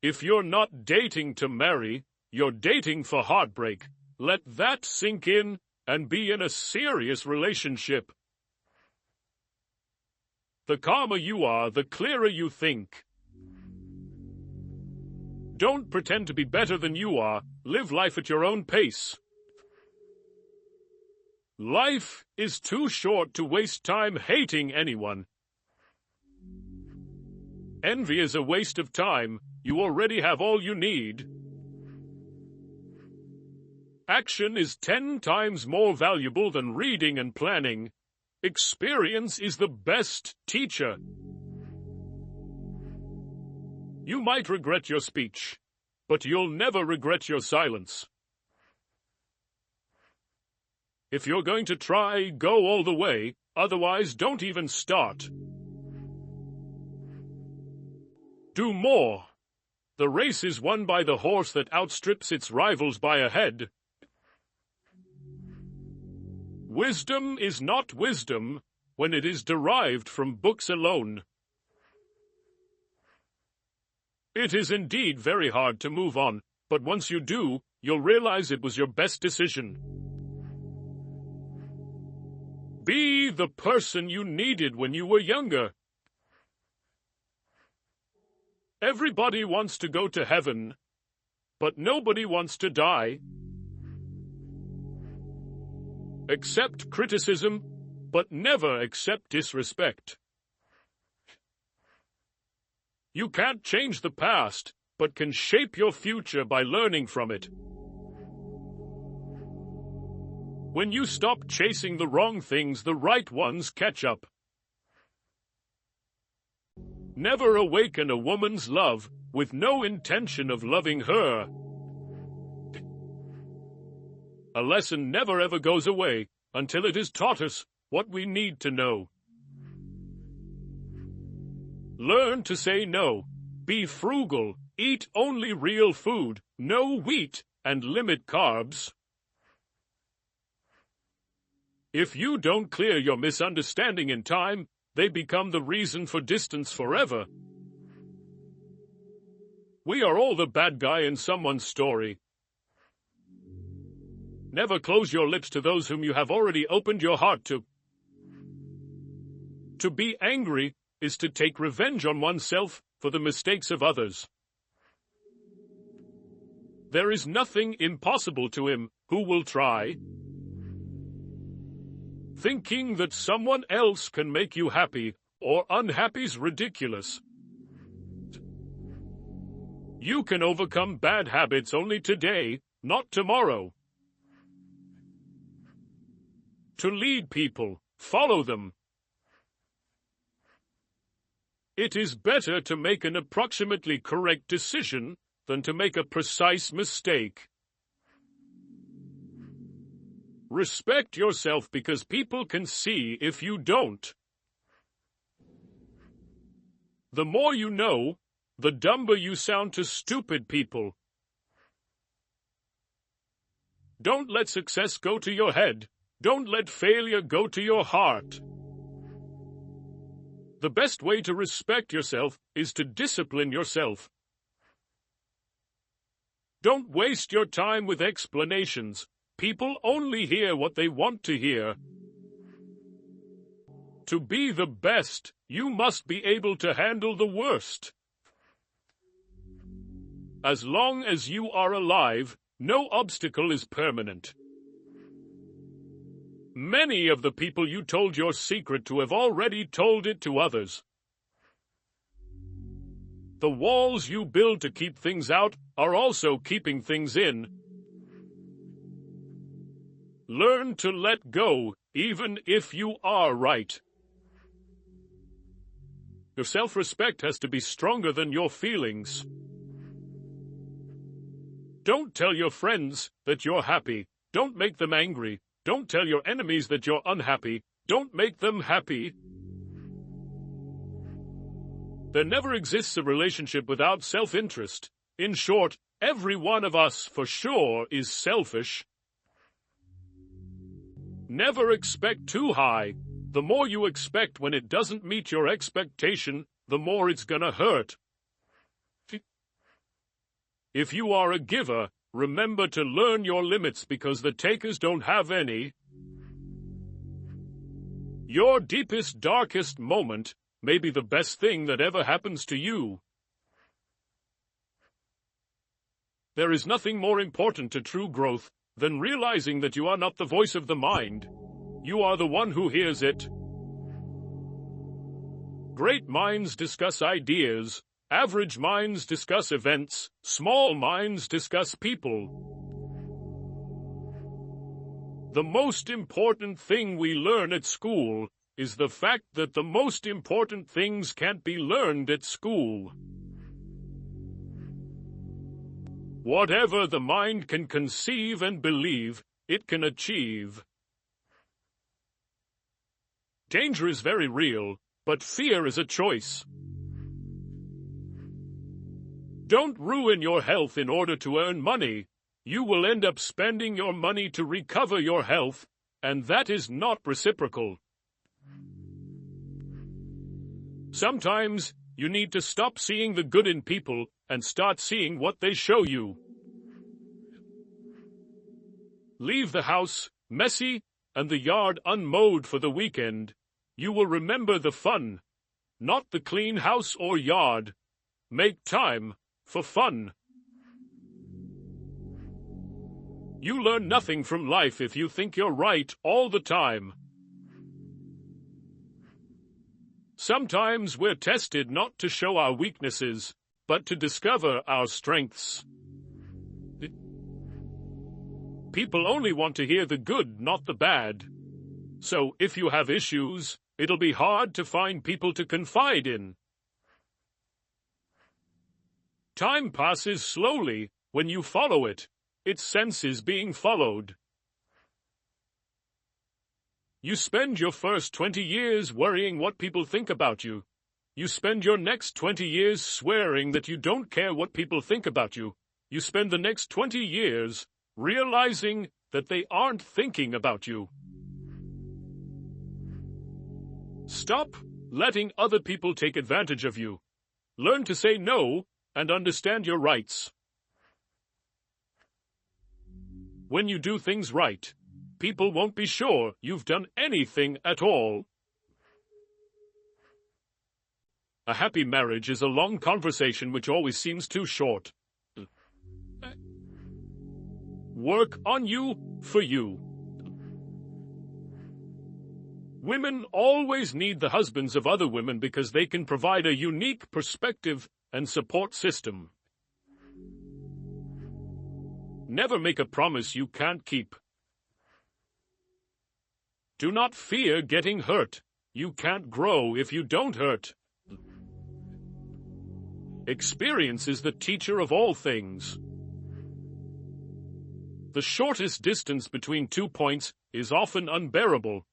If you're not dating to marry, you're dating for heartbreak. Let that sink in and be in a serious relationship. The calmer you are, the clearer you think. Don't pretend to be better than you are. Live life at your own pace. Life is too short to waste time hating anyone. Envy is a waste of time. You already have all you need. Action is 10 times more valuable than reading and planning. Experience is the best teacher. You might regret your speech, but you'll never regret your silence. If you're going to try, go all the way. Otherwise, don't even start. Do more. The race is won by the horse that outstrips its rivals by a head. Wisdom is not wisdom when it is derived from books alone. It is indeed very hard to move on, but once you do, you'll realize it was your best decision. Be the person you needed when you were younger. Everybody wants to go to heaven, but nobody wants to die. Accept criticism, but never accept disrespect. You can't change the past, but can shape your future by learning from it. When you stop chasing the wrong things, the right ones catch up. Never awaken a woman's love with no intention of loving her. A lesson never ever goes away until it has taught us what we need to know. Learn to say no. Be frugal. Eat only real food, no wheat, and limit carbs. If you don't clear your misunderstanding in time, they become the reason for distance forever. We are all the bad guy in someone's story. Never close your lips to those whom you have already opened your heart to. To be angry is to take revenge on oneself for the mistakes of others. There is nothing impossible to him who will try. Thinking that someone else can make you happy or unhappy is ridiculous. You can overcome bad habits only today, not tomorrow. To lead people, follow them. It is better to make an approximately correct decision than to make a precise mistake. Respect yourself because people can see if you don't. The more you know, the dumber you sound to stupid people. Don't let success go to your head. Don't let failure go to your heart. The best way to respect yourself is to discipline yourself. Don't waste your time with explanations. People only hear what they want to hear. To be the best, you must be able to handle the worst. As long as you are alive, no obstacle is permanent. Many of the people you told your secret to have already told it to others. The walls you build to keep things out are also keeping things in. Learn to let go, even if you are right. Your self-respect has to be stronger than your feelings. Don't tell your friends that you're happy. Don't make them angry. Don't tell your enemies that you're unhappy. Don't make them happy. There never exists a relationship without self-interest. In short, every one of us, for sure, is selfish. Never expect too high. The more you expect when it doesn't meet your expectation, the more it's gonna hurt. If you are a giver, remember to learn your limits because the takers don't have any. Your deepest, darkest moment may be the best thing that ever happens to you. There is nothing more important to true growth than realizing that you are not the voice of the mind. You are the one who hears it. Great minds discuss ideas. Average minds discuss events. Small minds discuss people. The most important thing we learn at school is the fact that the most important things can't be learned at school. Whatever the mind can conceive and believe, it can achieve. Danger is very real, but fear is a choice. Don't ruin your health in order to earn money. You will end up spending your money to recover your health, and that is not reciprocal. Sometimes you need to stop seeing the good in people and start seeing what they show you. Leave the house messy and the yard unmowed for the weekend. You will remember the fun, not the clean house or yard. Make time for fun. You learn nothing from life if you think you're right all the time. Sometimes we're tested not to show our weaknesses, but to discover our strengths. People only want to hear the good, not the bad. So if you have issues, it'll be hard to find people to confide in. Time passes slowly when you follow it. Its sense is being followed. You spend your first 20 years worrying what people think about you. You spend your next 20 years swearing that you don't care what people think about you. You spend the next 20 years realizing that they aren't thinking about you. Stop letting other people take advantage of you. Learn to say no and understand your rights. When you do things right, people won't be sure you've done anything at all. A happy marriage is a long conversation which always seems too short. Work on you for you. Women always need the husbands of other women because they can provide a unique perspective and support system. Never make a promise you can't keep. Do not fear getting hurt. You can't grow if you don't hurt. Experience is the teacher of all things. The shortest distance between 2 points is often unbearable.